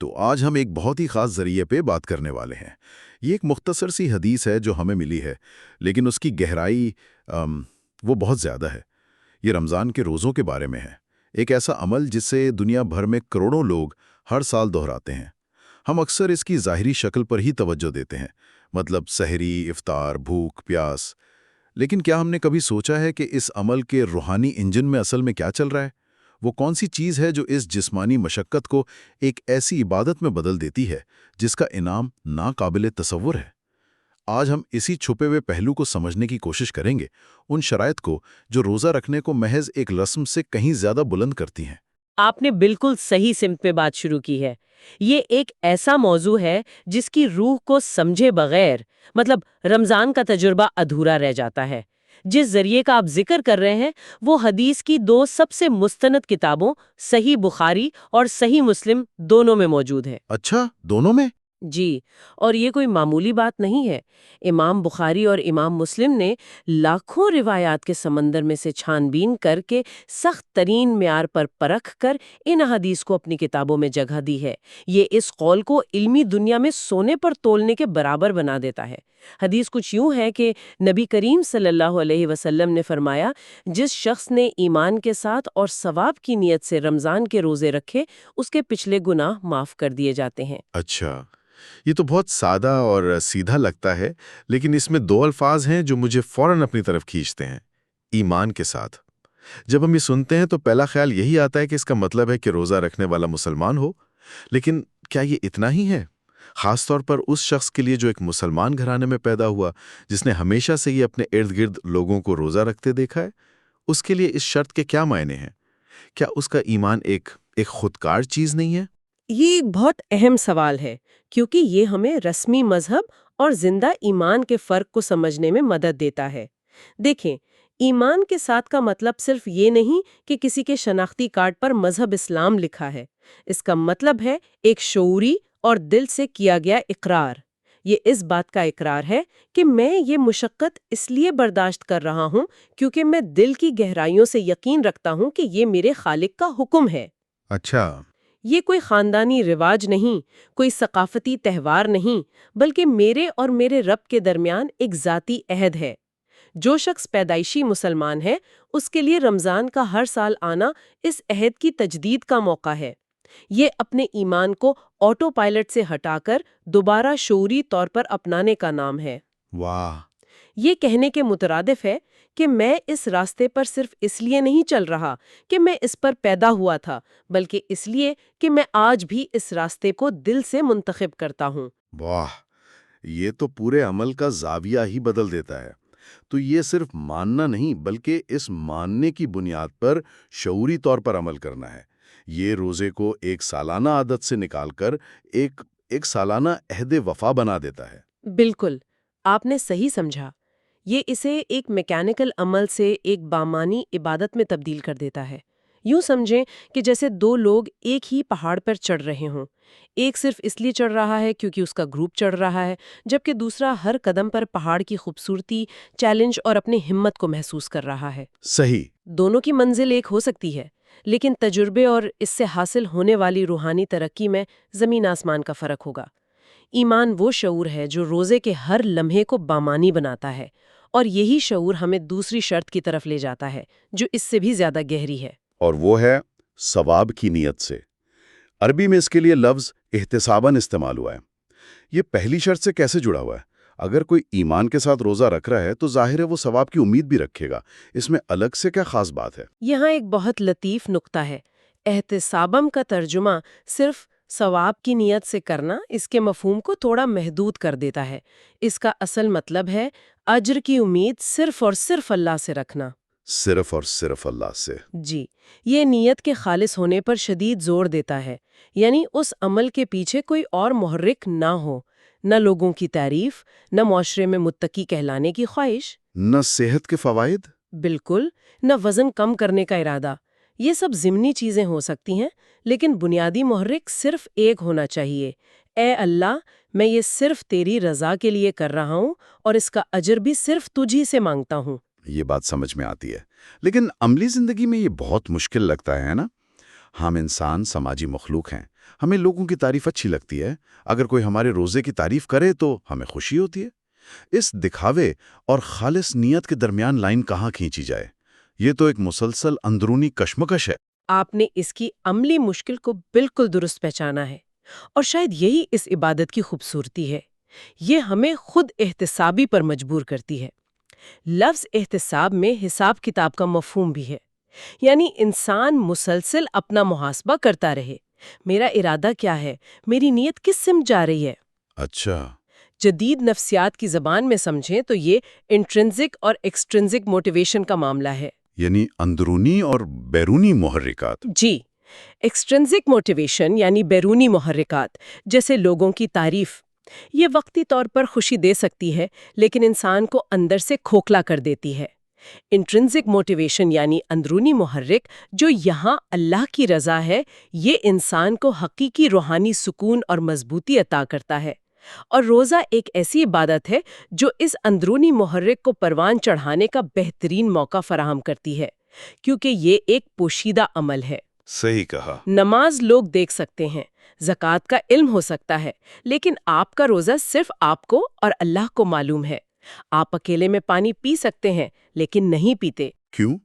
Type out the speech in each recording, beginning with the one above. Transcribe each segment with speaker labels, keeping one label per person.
Speaker 1: تو آج ہم ایک بہت ہی خاص ذریعے پہ بات کرنے والے ہیں۔ یہ ایک مختصر سی حدیث ہے جو ہمیں ملی ہے، لیکن اس کی گہرائی وہ بہت زیادہ ہے۔ یہ رمضان کے روزوں کے بارے میں ہے، ایک ایسا عمل جس سے دنیا بھر میں کروڑوں لوگ ہر سال دہراتے ہیں۔ ہم اکثر اس کی ظاہری شکل پر ہی توجہ دیتے ہیں، مطلب سحری، افطار، بھوک، پیاس۔ لیکن کیا ہم نے کبھی سوچا ہے کہ اس عمل کے روحانی انجن میں اصل میں کیا چل رہا ہے؟ وہ کون سی چیز ہے جو اس جسمانی مشقت کو ایک ایسی عبادت میں بدل دیتی ہے جس کا انعام ناقابل تصور ہے؟ آج ہم اسی چھپے ہوئے پہلو کو سمجھنے کی کوشش کریں گے، ان شرائط کو جو روزہ رکھنے کو محض ایک رسم سے کہیں زیادہ بلند کرتی ہیں۔
Speaker 2: آپ نے بالکل صحیح سمت پہ بات شروع کی ہے۔ یہ ایک ایسا موضوع ہے جس کی روح کو سمجھے بغیر رمضان کا تجربہ ادھورا رہ جاتا ہے۔ جس ذریعے کا آپ ذکر کر رہے ہیں وہ حدیث کی دو سب سے مستند کتابوں صحیح بخاری اور صحیح مسلم دونوں میں موجود ہے۔
Speaker 1: اچھا، دونوں میں؟
Speaker 2: جی، اور یہ کوئی معمولی بات نہیں ہے۔ امام بخاری اور امام مسلم نے لاکھوں روایات کے سمندر میں سے چھان بین کر کے سخت ترین معیار پر پرکھ کر ان حدیث کو اپنی کتابوں میں جگہ دی ہے۔ یہ اس قول کو علمی دنیا میں سونے پر تولنے کے برابر بنا دیتا ہے۔ حدیث کچھ یوں ہے کہ نبی کریم صلی اللہ علیہ وسلم نے فرمایا، جس شخص نے ایمان کے ساتھ اور ثواب کی نیت سے رمضان کے روزے رکھے، اس کے پچھلے گناہ معاف کر دیے جاتے ہیں۔
Speaker 1: اچھا، یہ تو بہت سادہ اور سیدھا لگتا ہے، لیکن اس میں دو الفاظ ہیں جو مجھے فوراً اپنی طرف کھینچتے ہیں: ایمان کے ساتھ۔ جب ہم یہ سنتے ہیں تو پہلا خیال یہی آتا ہے کہ اس کا مطلب ہے کہ روزہ رکھنے والا مسلمان ہو، لیکن کیا یہ اتنا ہی ہے؟ خاص طور پر اس شخص کے لیے جو ایک مسلمان گھرانے میں پیدا ہوا، جس نے ہمیشہ سے ہی اپنے ارد گرد لوگوں کو روزہ رکھتے دیکھا ہے، اس کے لیے اس شرط کے کیا معنی ہیں؟ کیا اس کا ایمان ایک خودکار چیز نہیں ہے؟
Speaker 2: یہ بہت اہم سوال ہے، کیونکہ یہ ہمیں رسمی مذہب اور زندہ ایمان کے فرق کو سمجھنے میں مدد دیتا ہے۔ دیکھیں، ایمان کے ساتھ کا مطلب صرف یہ نہیں کہ کسی کے شناختی کارڈ پر مذہب اسلام لکھا ہے۔ اس کا مطلب ہے ایک شعوری اور دل سے کیا گیا اقرار۔ یہ اس بات کا اقرار ہے کہ میں یہ مشقت اس لیے برداشت کر رہا ہوں کیونکہ میں دل کی گہرائیوں سے یقین رکھتا ہوں کہ یہ میرے خالق کا حکم ہے۔
Speaker 1: اچھا،
Speaker 2: یہ کوئی خاندانی رواج نہیں، کوئی ثقافتی تہوار نہیں، بلکہ میرے اور میرے رب کے درمیان ایک ذاتی عہد ہے۔ جو شخص پیدائشی مسلمان ہے، اس کے لیے رمضان کا ہر سال آنا اس عہد کی تجدید کا موقع ہے۔ یہ اپنے ایمان کو آٹو پائلٹ سے ہٹا کر دوبارہ شعوری طور پر اپنانے کا نام ہے۔
Speaker 1: واہ!
Speaker 2: یہ کہنے کے مترادف ہے کہ میں اس راستے پر صرف اس لیے نہیں چل رہا کہ میں اس پر پیدا ہوا تھا، بلکہ اس لیے کہ میں آج بھی اس راستے کو دل سے منتخب کرتا ہوں۔
Speaker 1: واہ! یہ تو پورے عمل کا زاویہ ہی بدل دیتا ہے۔ تو یہ صرف ماننا نہیں، بلکہ اس ماننے کی بنیاد پر شعوری طور پر عمل کرنا ہے۔ یہ روزے کو ایک سالانہ عادت سے نکال کر ایک سالانہ عہد وفا بنا دیتا ہے۔
Speaker 2: بالکل، آپ نے صحیح سمجھا۔ یہ اسے ایک میکینیکل عمل سے ایک بامانی عبادت میں تبدیل کر دیتا ہے۔ یوں سمجھیں کہ جیسے دو لوگ ایک ہی پہاڑ پر چڑھ رہے ہوں۔ ایک صرف اس لیے چڑھ رہا ہے کیونکہ اس کا گروپ چڑھ رہا ہے، جبکہ دوسرا ہر قدم پر پہاڑ کی خوبصورتی، چیلنج اور اپنی ہمت کو محسوس کر رہا ہے۔
Speaker 1: صحیح۔
Speaker 2: دونوں کی منزل ایک ہو سکتی ہے، لیکن تجربے اور اس سے حاصل ہونے والی روحانی ترقی میں زمین آسمان کا فرق ہوگا۔ ایمان وہ شعور ہے جو روزے کے ہر لمحے کو بامانی بناتا ہے، اور یہی شعور ہمیں دوسری شرط کی طرف لے جاتا ہے جو اس سے بھی زیادہ گہری ہے۔
Speaker 1: اور وہ ہے ثواب کی نیت سے۔ عربی میں اس کے لیے لفظ احتساباً استعمال ہوا ہے۔ یہ پہلی شرط سے کیسے جڑا ہوا ہے؟ اگر کوئی ایمان کے ساتھ روزہ رکھ رہا ہے تو ظاہر ہے وہ ثواب کی امید بھی رکھے گا۔ اس میں الگ سے کیا خاص بات ہے؟
Speaker 2: یہاں ایک بہت لطیف نقطہ ہے۔ احتسابم کا ترجمہ صرف ثواب کی نیت سے کرنا اس کے مفہوم کو تھوڑا محدود کر دیتا ہے۔ اس کا اصل مطلب ہے اجر کی امید صرف اور صرف اللہ سے رکھنا۔
Speaker 1: صرف اور صرف اللہ سے؟
Speaker 2: جی، یہ نیت کے خالص ہونے پر شدید زور دیتا ہے، یعنی اس عمل کے پیچھے کوئی اور محرک نہ ہو، نہ لوگوں کی تعریف، نہ معاشرے میں متقی کہلانے کی خواہش،
Speaker 1: نہ صحت کے فوائد؟
Speaker 2: بالکل، نہ وزن کم کرنے کا ارادہ۔ یہ سب ضمنی چیزیں ہو سکتی ہیں، لیکن بنیادی محرک صرف ایک ہونا چاہیے: اے اللہ، میں یہ صرف تیری رضا کے لیے کر رہا ہوں اور اس کا اجر بھی صرف تجھی سے مانگتا ہوں۔
Speaker 1: یہ بات سمجھ میں آتی ہے، لیکن عملی زندگی میں یہ بہت مشکل لگتا ہے نا؟ ہم انسان سماجی مخلوق ہیں، ہمیں لوگوں کی تعریف اچھی لگتی ہے، اگر کوئی ہمارے روزے کی تعریف کرے تو ہمیں خوشی ہوتی ہے۔ اس دکھاوے اور خالص نیت کے درمیان لائن کہاں کھینچی جائے؟ یہ تو ایک مسلسل اندرونی کشمکش ہے۔
Speaker 2: آپ نے اس کی عملی مشکل کو بالکل درست پہچانا ہے، اور شاید یہی اس عبادت کی خوبصورتی ہے۔ یہ ہمیں خود احتسابی پر مجبور کرتی ہے۔ لفظ احتساب میں حساب کتاب کا مفہوم بھی ہے، یعنی انسان مسلسل اپنا محاسبہ کرتا رہے۔ میرا ارادہ کیا ہے؟ میری نیت کس سمت جا رہی ہے؟
Speaker 1: اچھا۔
Speaker 2: جدید نفسیات کی زبان میں سمجھیں تو یہ انٹرنزک اور ایکسٹرنزک موٹیویشن کا معاملہ ہے۔
Speaker 1: یعنی اندرونی اور بیرونی محرکات۔
Speaker 2: جی، ایکسٹرنزک موٹیویشن یعنی بیرونی محرکات، جیسے لوگوں کی تعریف، یہ وقتی طور پر خوشی دے سکتی ہے لیکن انسان کو اندر سے کھوکھلا کر دیتی ہے۔ انٹرنزک موٹیویشن یعنی اندرونی محرک جو یہاں اللہ کی رضا ہے، یہ انسان کو حقیقی روحانی سکون اور مضبوطی عطا کرتا ہے۔ اور روزہ ایک ایسی عبادت ہے جو اس اندرونی محرک کو پروان چڑھانے کا بہترین موقع فراہم کرتی ہے، کیونکہ یہ ایک پوشیدہ عمل ہے۔
Speaker 1: صحیح کہا۔
Speaker 2: نماز لوگ دیکھ سکتے ہیں، زکوٰۃ کا علم ہو سکتا ہے، لیکن آپ کا روزہ صرف آپ کو اور اللہ کو معلوم ہے۔ آپ اکیلے میں پانی پی سکتے ہیں لیکن نہیں پیتے۔
Speaker 1: کیوں؟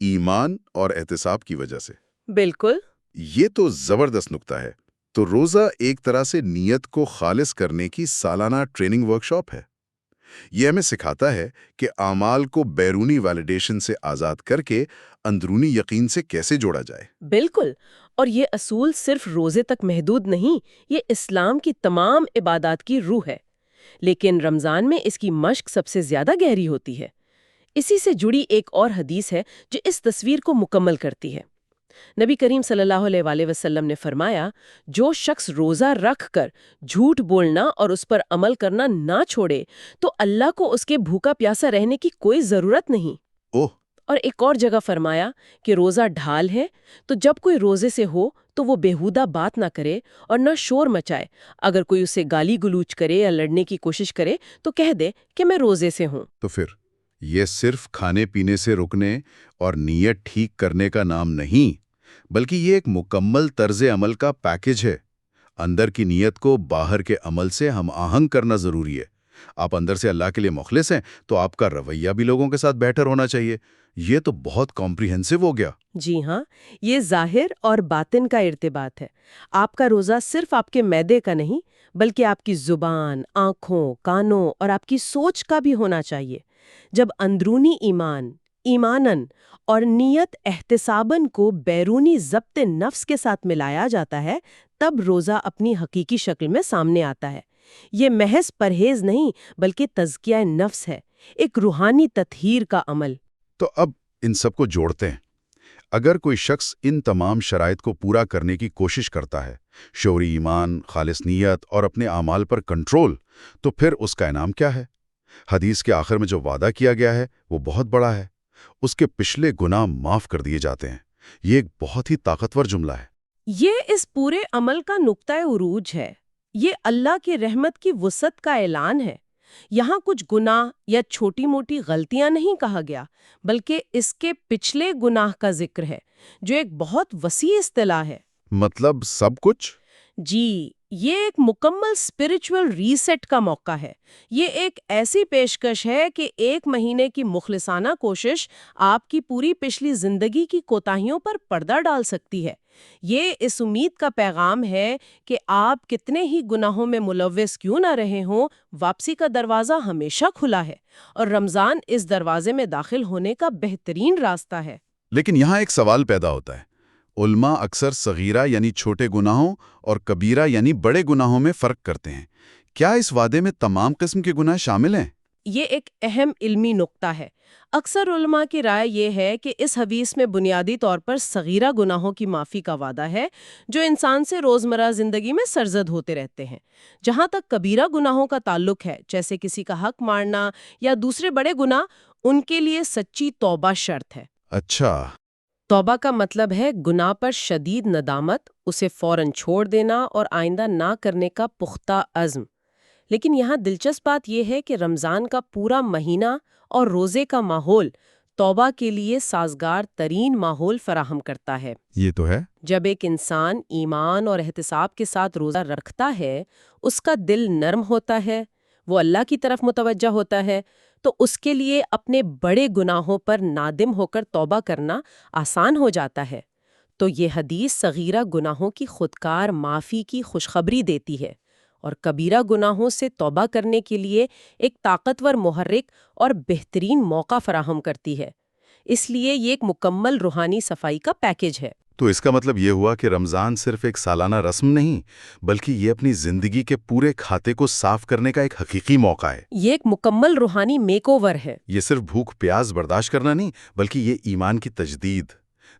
Speaker 1: ایمان اور احتساب کی وجہ سے۔
Speaker 2: بالکل۔
Speaker 1: یہ تو زبردست نکتہ ہے۔ تو روزہ ایک طرح سے نیت کو خالص کرنے کی سالانہ ٹریننگ ورکشاپ ہے۔ یہ ہمیں سکھاتا ہے کہ اعمال کو بیرونی ویلیڈیشن سے آزاد کر کے اندرونی یقین سے کیسے جوڑا جائے۔
Speaker 2: بالکل، اور یہ اصول صرف روزے تک محدود نہیں، یہ اسلام کی تمام عبادات کی روح ہے۔ لیکن رمضان میں اس کی مشق سب سے زیادہ گہری ہوتی ہے۔ اسی سے جڑی ایک اور حدیث ہے جو اس تصویر کو مکمل کرتی ہے۔ نبی کریم صلی اللہ علیہ وآلہ وسلم نے فرمایا، جو شخص روزہ رکھ کر جھوٹ بولنا اور اس پر عمل کرنا نہ چھوڑے تو اللہ کو اس کے بھوکا پیاسا رہنے کی کوئی ضرورت نہیں۔
Speaker 1: اوہ!
Speaker 2: اور ایک اور جگہ فرمایا کہ روزہ ڈھال ہے، تو جب کوئی روزے سے ہو تو وہ بیہودہ بات نہ کرے اور نہ شور مچائے۔ اگر کوئی اسے گالی گلوچ کرے یا لڑنے کی کوشش کرے تو کہہ دے کہ میں روزے سے ہوں۔
Speaker 1: تو پھر یہ صرف کھانے پینے سے رکنے اور نیت ٹھیک کرنے کا نام نہیں، بلکہ یہ ایک مکمل طرز عمل کا پیکیج ہے۔ اندر کی نیت کو باہر کے عمل سے ہم آہنگ کرنا ضروری ہے۔ آپ اندر سے اللہ کے لیے مخلص ہیں تو آپ کا رویہ بھی لوگوں کے ساتھ بہتر ہونا چاہیے۔ یہ تو بہت کمپریہنسو ہو گیا۔
Speaker 2: جی ہاں، یہ ظاہر اور باطن کا ارتباط ہے۔ آپ کا روزہ صرف آپ کے معدے کا نہیں بلکہ آپ کی زبان، آنکھوں، کانوں اور آپ کی سوچ کا بھی ہونا چاہیے۔ جب اندرونی ایماناً اور نیت احتساباً کو بیرونی ضبط نفس کے ساتھ ملایا جاتا ہے، تب روزہ اپنی حقیقی شکل میں سامنے آتا ہے۔ یہ محض پرہیز نہیں بلکہ تزکیہ نفس ہے، ایک روحانی تطہیر کا عمل۔
Speaker 1: تو اب ان سب کو جوڑتے ہیں۔ اگر کوئی شخص ان تمام شرائط کو پورا کرنے کی کوشش کرتا ہے، شعوری ایمان، خالص نیت اور اپنے اعمال پر کنٹرول، تو پھر اس کا انعام کیا ہے؟ حدیث کے آخر میں جو وعدہ کیا گیا ہے وہ بہت بڑا ہے۔ اس کے پچھلے گناہ معاف کر دیے جاتے ہیں۔ یہ ایک بہت ہی طاقتور جملہ ہے۔
Speaker 2: یہ اس پورے عمل کا نقطہ عروج ہے۔ یہ اللہ کی رحمت کی وسعت کا اعلان ہے۔ یہاں کچھ گناہ یا چھوٹی موٹی غلطیاں نہیں کہا گیا، بلکہ اس کے پچھلے گناہ کا ذکر ہے، جو ایک بہت وسیع اصطلاح ہے۔
Speaker 1: مطلب سب کچھ؟
Speaker 2: جی، یہ ایک مکمل اسپرچول ریسیٹ کا موقع ہے۔ یہ ایک ایسی پیشکش ہے کہ 1 مہینے کی مخلصانہ کوشش آپ کی پوری پچھلی زندگی کی کوتاہیوں پر پردہ ڈال سکتی ہے۔ یہ اس امید کا پیغام ہے کہ آپ کتنے ہی گناہوں میں ملوث کیوں نہ رہے ہوں، واپسی کا دروازہ ہمیشہ کھلا ہے، اور رمضان اس دروازے میں داخل ہونے کا بہترین راستہ ہے۔
Speaker 1: لیکن یہاں ایک سوال پیدا ہوتا ہے۔ علماء اکثر صغیرہ یعنی چھوٹے گناہوں اور کبیرہ یعنی بڑے گناہوں میں فرق کرتے ہیں۔ کیا اس وعدے میں تمام قسم کے گناہ شامل ہیں؟
Speaker 2: یہ ایک اہم علمی نقطہ ہے۔ اکثر علماء کی رائے یہ ہے کہ اس حدیث میں بنیادی طور پر صغیرہ گناہوں کی معافی کا وعدہ ہے، جو انسان سے روزمرہ زندگی میں سرزد ہوتے رہتے ہیں۔ جہاں تک کبیرہ گناہوں کا تعلق ہے، جیسے کسی کا حق مارنا یا دوسرے بڑے گناہ، ان کے لیے سچی توبہ شرط ہے۔
Speaker 1: اچھا۔
Speaker 2: توبہ کا مطلب ہے گناہ پر شدید ندامت، اسے فوراً چھوڑ دینا اور آئندہ نہ کرنے کا پختہ عزم۔ لیکن یہاں دلچسپ بات یہ ہے کہ رمضان کا پورا مہینہ اور روزے کا ماحول توبہ کے لیے سازگار ترین ماحول فراہم کرتا ہے۔
Speaker 1: یہ تو ہے۔
Speaker 2: جب ایک انسان ایمان اور احتساب کے ساتھ روزہ رکھتا ہے، اس کا دل نرم ہوتا ہے، وہ اللہ کی طرف متوجہ ہوتا ہے، تو اس کے لیے اپنے بڑے گناہوں پر نادم ہو کر توبہ کرنا آسان ہو جاتا ہے۔ تو یہ حدیث صغیرہ گناہوں کی خودکار معافی کی خوشخبری دیتی ہے اور کبیرہ گناہوں سے توبہ کرنے کے لیے ایک طاقتور محرک اور بہترین موقع فراہم کرتی ہے۔ اس لیے یہ ایک مکمل روحانی صفائی کا پیکیج ہے۔
Speaker 1: تو اس کا مطلب یہ ہوا کہ رمضان صرف ایک سالانہ رسم نہیں، بلکہ یہ اپنی زندگی کے پورے کھاتے کو صاف کرنے کا ایک حقیقی موقع ہے۔
Speaker 2: یہ ایک مکمل روحانی میک اوور ہے۔
Speaker 1: یہ صرف بھوک پیاس برداشت کرنا نہیں، بلکہ یہ ایمان کی تجدید،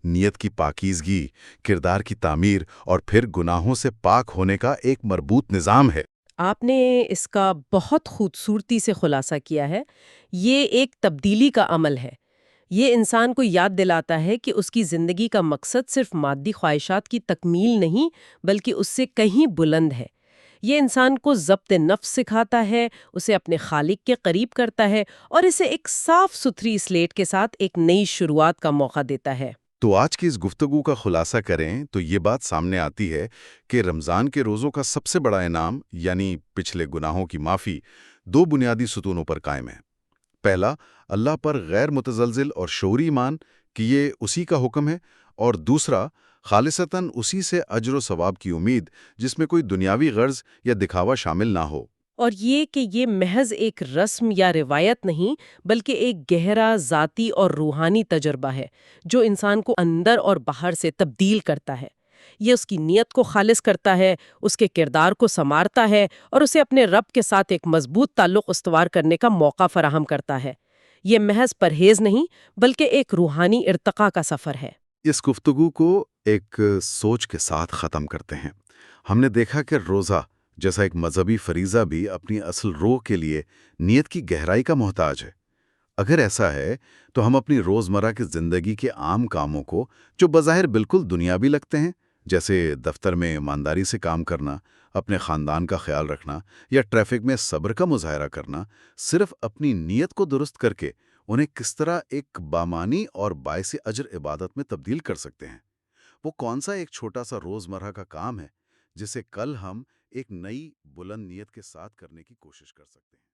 Speaker 1: نیت کی پاکیزگی، کردار کی تعمیر اور پھر گناہوں سے پاک ہونے کا ایک مربوط نظام ہے۔
Speaker 2: آپ نے اس کا بہت خوبصورتی سے خلاصہ کیا ہے۔ یہ ایک تبدیلی کا عمل ہے۔ یہ انسان کو یاد دلاتا ہے کہ اس کی زندگی کا مقصد صرف مادی خواہشات کی تکمیل نہیں، بلکہ اس سے کہیں بلند ہے۔ یہ انسان کو ضبط نفس سکھاتا ہے، اسے اپنے خالق کے قریب کرتا ہے اور اسے ایک صاف ستھری سلیٹ کے ساتھ ایک نئی شروعات کا موقع دیتا ہے۔
Speaker 1: تو آج کی اس گفتگو کا خلاصہ کریں تو یہ بات سامنے آتی ہے کہ رمضان کے روزوں کا سب سے بڑا انعام یعنی پچھلے گناہوں کی معافی دو بنیادی ستونوں پر قائم ہے۔ پہلا، اللہ پر غیر متزلزل اور شعوری ایمان کہ یہ اسی کا حکم ہے، اور دوسرا، خالصتاً اسی سے اجر و ثواب کی امید جس میں کوئی دنیاوی غرض یا دکھاوا شامل نہ ہو۔
Speaker 2: اور یہ کہ یہ محض ایک رسم یا روایت نہیں، بلکہ ایک گہرا ذاتی اور روحانی تجربہ ہے جو انسان کو اندر اور باہر سے تبدیل کرتا ہے۔ یہ اس کی نیت کو خالص کرتا ہے، اس کے کردار کو سنوارتا ہے اور اسے اپنے رب کے ساتھ ایک مضبوط تعلق استوار کرنے کا موقع فراہم کرتا ہے۔ یہ محض پرہیز نہیں، بلکہ ایک روحانی ارتقاء کا سفر ہے۔
Speaker 1: اس گفتگو کو ایک سوچ کے ساتھ ختم کرتے ہیں۔ ہم نے دیکھا کہ روزہ جیسا ایک مذہبی فریضہ بھی اپنی اصل روح کے لیے نیت کی گہرائی کا محتاج ہے۔ اگر ایسا ہے تو ہم اپنی روزمرہ کی زندگی کے عام کاموں کو، جو بظاہر بالکل دنیاوی لگتے ہیں، جیسے دفتر میں ایمانداری سے کام کرنا، اپنے خاندان کا خیال رکھنا یا ٹریفک میں صبر کا مظاہرہ کرنا، صرف اپنی نیت کو درست کر کے انہیں کس طرح ایک بامانی اور باعث اجر عبادت میں تبدیل کر سکتے ہیں؟ وہ کون سا ایک چھوٹا سا روزمرہ کا کام ہے جسے کل ہم ایک نئی بلند نیت کے ساتھ کرنے کی کوشش کر سکتے ہیں؟